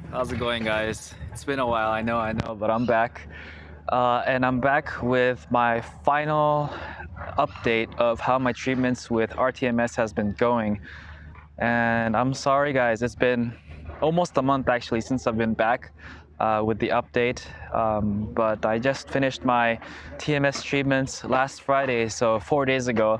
How's it going, guys? It's been a while, I know, but I'm back. And I'm back with my final update of how my treatments with rTMS has been going. And I'm sorry, guys, it's been almost a month actually since I've been back with the update. But I just finished my TMS treatments last Friday, so 4 days ago.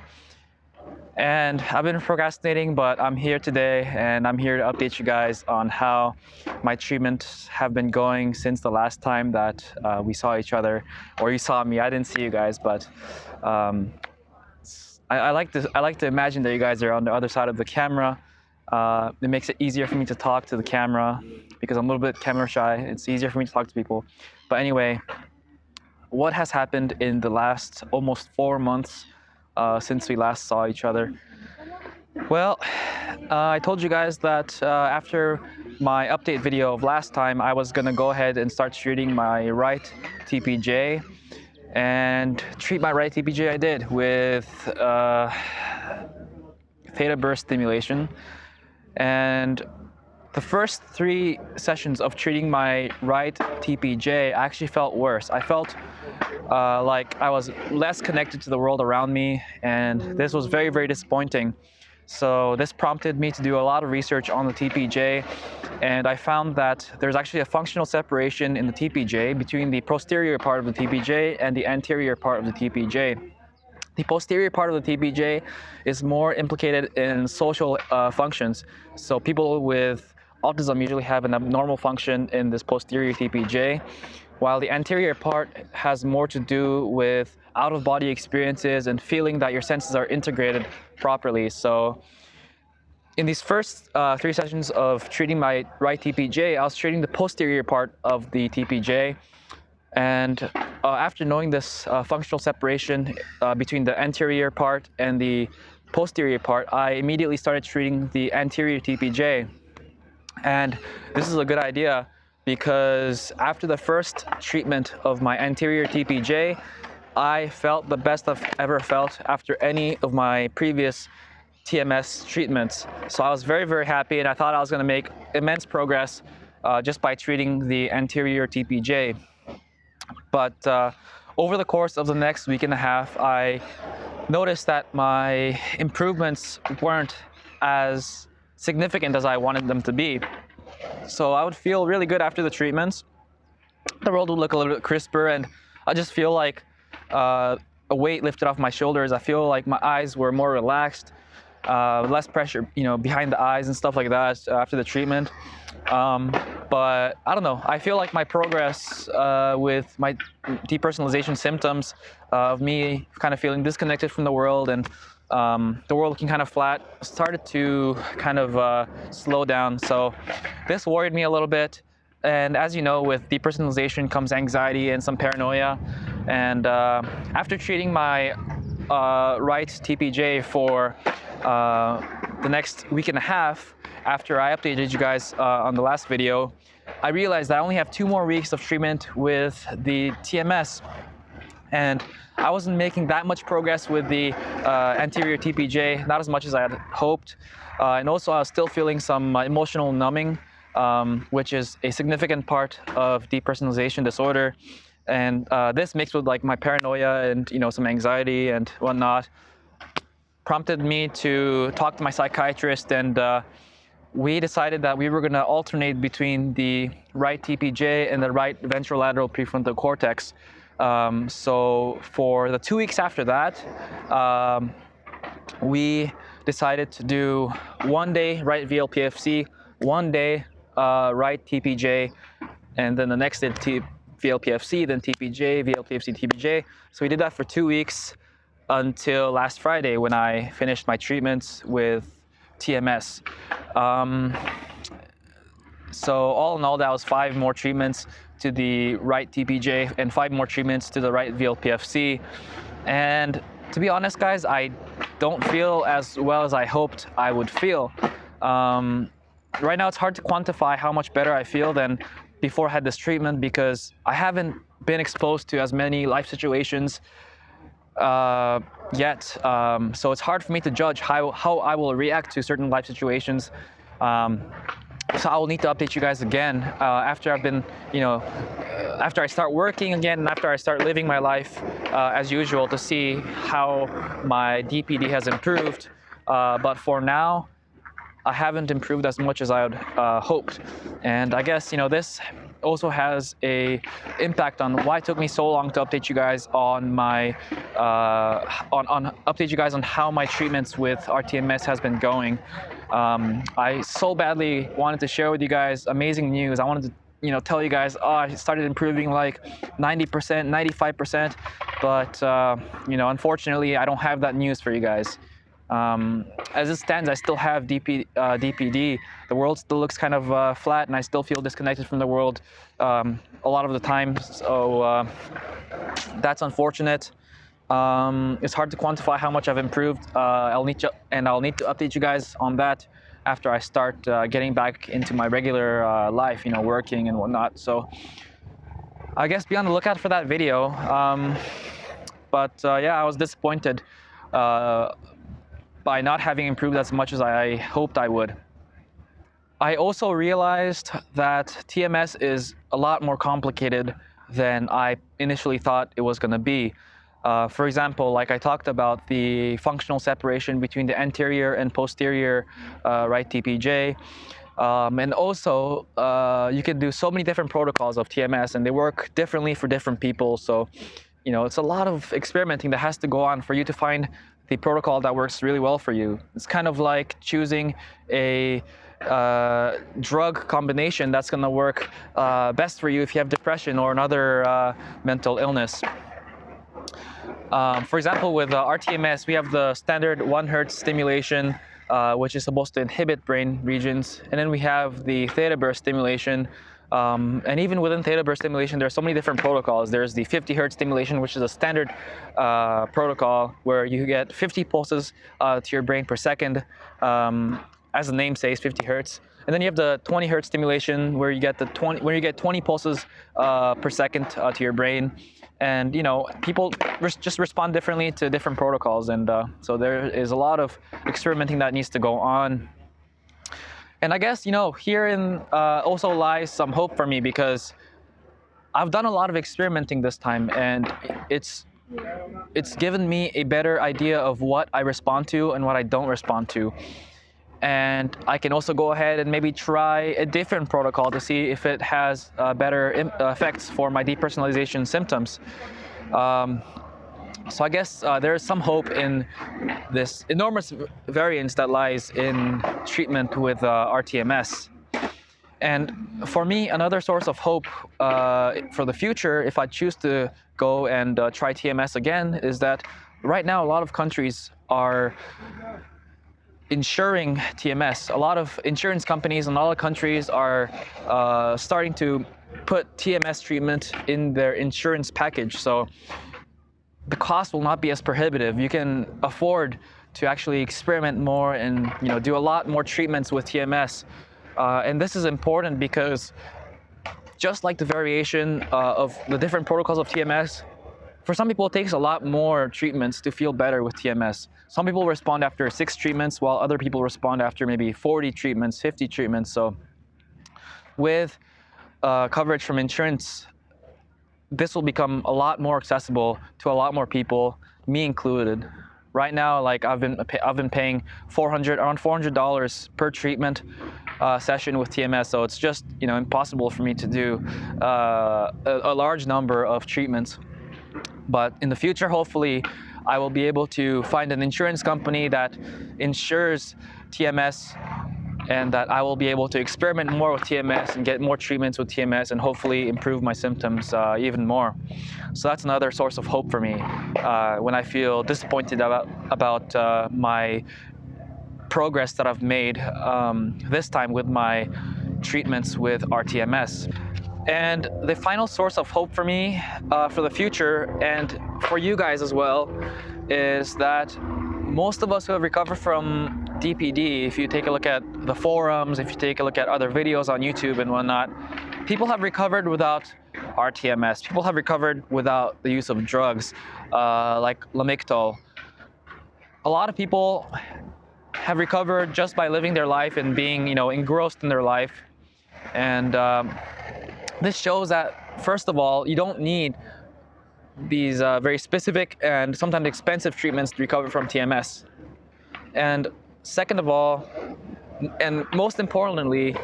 And I've been procrastinating, but I'm here today and I'm here to update you guys on how my treatments have been going since the last time that we saw each other, or you saw me. I didn't see you guys, but um, I like to imagine that you guys are on the other side of the camera. It makes it easier for me to talk to the camera because I'm a little bit camera shy. It's easier for me to talk to people. But anyway, what has happened in the last almost 4 months since we last saw each other? Well, I told you guys that after my update video of last time, I was gonna go ahead and start treating my right TPJ. And treat my right TPJ I did with theta burst stimulation. And the first 3 sessions of treating my right TPJ actually felt worse. I felt like I was less connected to the world around me, and this was very, very disappointing. So this prompted me to do a lot of research on the TPJ, and I found that there's actually a functional separation in the TPJ between the posterior part of the TPJ and the anterior part of the TPJ. The posterior part of the TPJ is more implicated in social functions. So people with autism usually have an abnormal function in this posterior TPJ, while the anterior part has more to do with out-of-body experiences and feeling that your senses are integrated properly. So in these first 3 sessions of treating my right TPJ, I was treating the posterior part of the TPJ. And after knowing this functional separation between the anterior part and the posterior part, I immediately started treating the anterior TPJ. And this is a good idea because after the first treatment of my anterior TPJ, I felt the best I've ever felt after any of my previous TMS treatments. So I was very, very happy, and I thought I was going to make immense progress just by treating the anterior TPJ. But over the course of the next week and a half, I noticed that my improvements weren't as significant as I wanted them to be. So I would feel really good after the treatments. The world would look a little bit crisper, and I just feel like a weight lifted off my shoulders. I feel like my eyes were more relaxed, less pressure, behind the eyes and stuff like that after the treatment. But I don't know. I feel like my progress with my depersonalization symptoms of me kind of feeling disconnected from the world and the world looking kind of flat started to kind of slow down. So this worried me a little bit. And as you know, with depersonalization comes anxiety and some paranoia. And after treating my right TPJ for the next week and a half, after I updated you guys on the last video, I realized that I only have 2 more weeks of treatment with the TMS. And I wasn't making that much progress with the anterior TPJ, not as much as I had hoped. And also I was still feeling some emotional numbing, which is a significant part of depersonalization disorder. And this mixed with like my paranoia and some anxiety and whatnot prompted me to talk to my psychiatrist, and we decided that we were going to alternate between the right TPJ and the right ventrolateral prefrontal cortex. So for the 2 weeks after that, we decided to do 1 day right VLPFC, 1 day right TPJ, and then the next day VLPFC, then TPJ, VLPFC, TPJ. So we did that for 2 weeks until last Friday when I finished my treatments with TMS. So all in all, that was 5 more treatments to the right TPJ and 5 more treatments to the right VLPFC. And to be honest, guys, I don't feel as well as I hoped I would feel. Right now, it's hard to quantify how much better I feel than before I had this treatment because I haven't been exposed to as many life situations yet. So it's hard for me to judge how I will react to certain life situations. So I will need to update you guys again after I've been, after I start working again and after I start living my life as usual, to see how my DPD has improved. But for now, I haven't improved as much as I had hoped. And I guess, this also has a impact on why it took me so long to update you guys on my, update you guys on how my treatments with rTMS has been going. I so badly wanted to share with you guys amazing news. I wanted to, tell you guys, oh, I started improving like 90%, 95%, but, unfortunately, I don't have that news for you guys. As it stands, I still have DPD. The world still looks kind of flat, and I still feel disconnected from the world a lot of the time. So that's unfortunate. It's hard to quantify how much I've improved. I'll need to update you guys on that after I start getting back into my regular life, working and whatnot. So I guess be on the lookout for that video. But yeah, I was disappointed by not having improved as much as I hoped I would. I also realized that TMS is a lot more complicated than I initially thought it was going to be. For example, like I talked about the functional separation between the anterior and posterior right TPJ. And also, you can do so many different protocols of TMS, and they work differently for different people. So, it's a lot of experimenting that has to go on for you to find the protocol that works really well for you. It's kind of like choosing a drug combination that's going to work best for you if you have depression or another mental illness. For example, with rTMS, we have the standard 1 Hz stimulation, which is supposed to inhibit brain regions. And then we have the theta burst stimulation. And even within theta burst stimulation, there are so many different protocols. There's the 50 Hz stimulation, which is a standard protocol where you get 50 pulses to your brain per second. As the name says, 50 Hz. And then you have the 20 Hz stimulation, where you get 20 pulses per second to your brain. And people just respond differently to different protocols, and so there is a lot of experimenting that needs to go on. And I guess herein also lies some hope for me, because I've done a lot of experimenting this time, and it's given me a better idea of what I respond to and what I don't respond to. And I can also go ahead and maybe try a different protocol to see if it has better effects for my depersonalization symptoms. So I guess there is some hope in this enormous variance that lies in treatment with rTMS. And for me, another source of hope for the future, if I choose to go and try TMS again, is that right now a lot of countries are insuring TMS. A lot of insurance companies in all the countries are starting to put TMS treatment in their insurance package. So the cost will not be as prohibitive. You can afford to actually experiment more and do a lot more treatments with TMS. And this is important because just like the variation of the different protocols of TMS, for some people, it takes a lot more treatments to feel better with TMS. Some people respond after 6 treatments, while other people respond after maybe 40 treatments, 50 treatments. So with coverage from insurance, this will become a lot more accessible to a lot more people, me included. Right now, like I've been paying around $400 per treatment session with TMS, so it's just impossible for me to do a large number of treatments. But in the future, hopefully, I will be able to find an insurance company that insures TMS, and that I will be able to experiment more with TMS and get more treatments with TMS and hopefully improve my symptoms even more. So that's another source of hope for me when I feel disappointed about my progress that I've made this time with my treatments with rTMS. And the final source of hope for me for the future, and for you guys as well, is that most of us who have recovered from DPD, if you take a look at the forums, if you take a look at other videos on YouTube and whatnot, people have recovered without rTMS. People have recovered without the use of drugs like Lamictal. A lot of people have recovered just by living their life and being, engrossed in their life. And this shows that, first of all, you don't need these very specific and sometimes expensive treatments to recover from TMS. And second of all, and most importantly,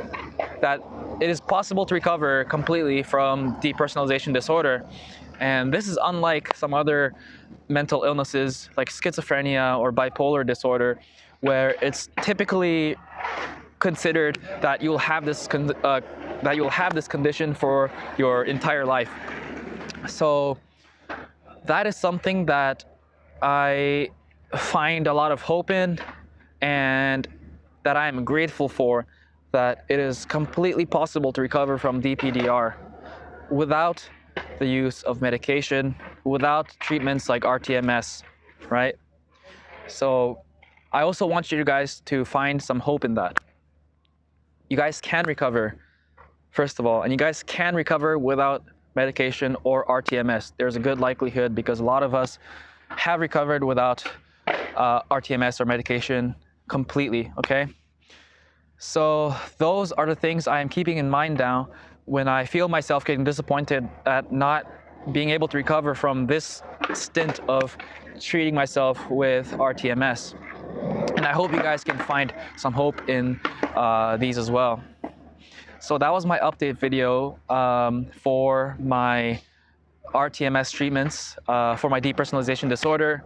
that it is possible to recover completely from depersonalization disorder. And this is unlike some other mental illnesses like schizophrenia or bipolar disorder, where it's typically considered that you'll have this condition for your entire life. So that is something that I find a lot of hope in, and that I am grateful for, that it is completely possible to recover from DPDR without the use of medication, without treatments like rTMS, right? So I also want you guys to find some hope in that. You guys can recover, first of all, and you guys can recover without medication or rTMS. There's a good likelihood, because a lot of us have recovered without rTMS or medication completely, okay? So those are the things I am keeping in mind now when I feel myself getting disappointed at not being able to recover from this stint of treating myself with rTMS. And I hope you guys can find some hope in these as well. So that was my update video for my rTMS treatments for my depersonalization disorder.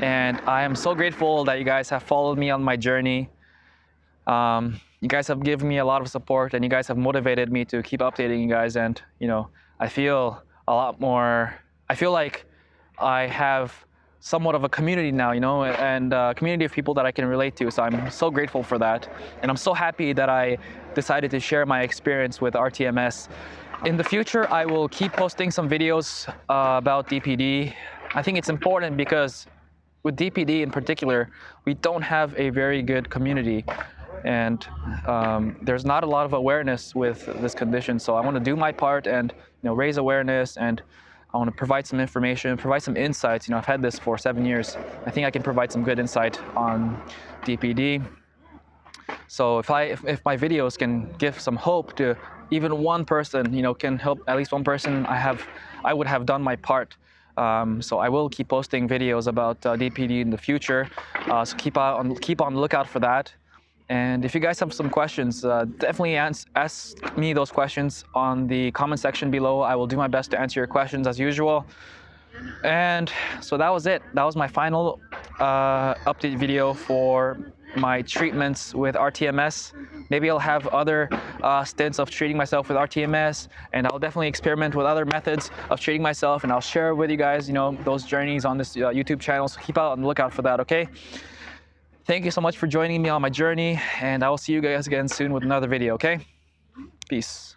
And I am so grateful that you guys have followed me on my journey. You guys have given me a lot of support, and you guys have motivated me to keep updating you guys. And, I feel a lot more, I feel like I have somewhat of a community now, and a community of people that I can relate to. So I'm so grateful for that. And I'm so happy that I decided to share my experience with rTMS. In the future, I will keep posting some videos about DPD. I think it's important because with DPD in particular, we don't have a very good community. And there's not a lot of awareness with this condition. So I want to do my part and raise awareness, and I want to provide some information, provide some insights. I've had this for 7 years. I think I can provide some good insight on DPD. So if my videos can give some hope to even one person, can help at least one person, I would have done my part. So I will keep posting videos about DPD in the future. So keep on lookout for that. And if you guys have some questions, definitely ask me those questions on the comment section below. I will do my best to answer your questions as usual. And so that was it. That was my final update video for my treatments with rTMS. Maybe I'll have other stints of treating myself with rTMS, and I'll definitely experiment with other methods of treating myself, and I'll share with you guys, those journeys on this YouTube channel. So keep out on the lookout for that, okay? Thank you so much for joining me on my journey, and I will see you guys again soon with another video, okay? Peace.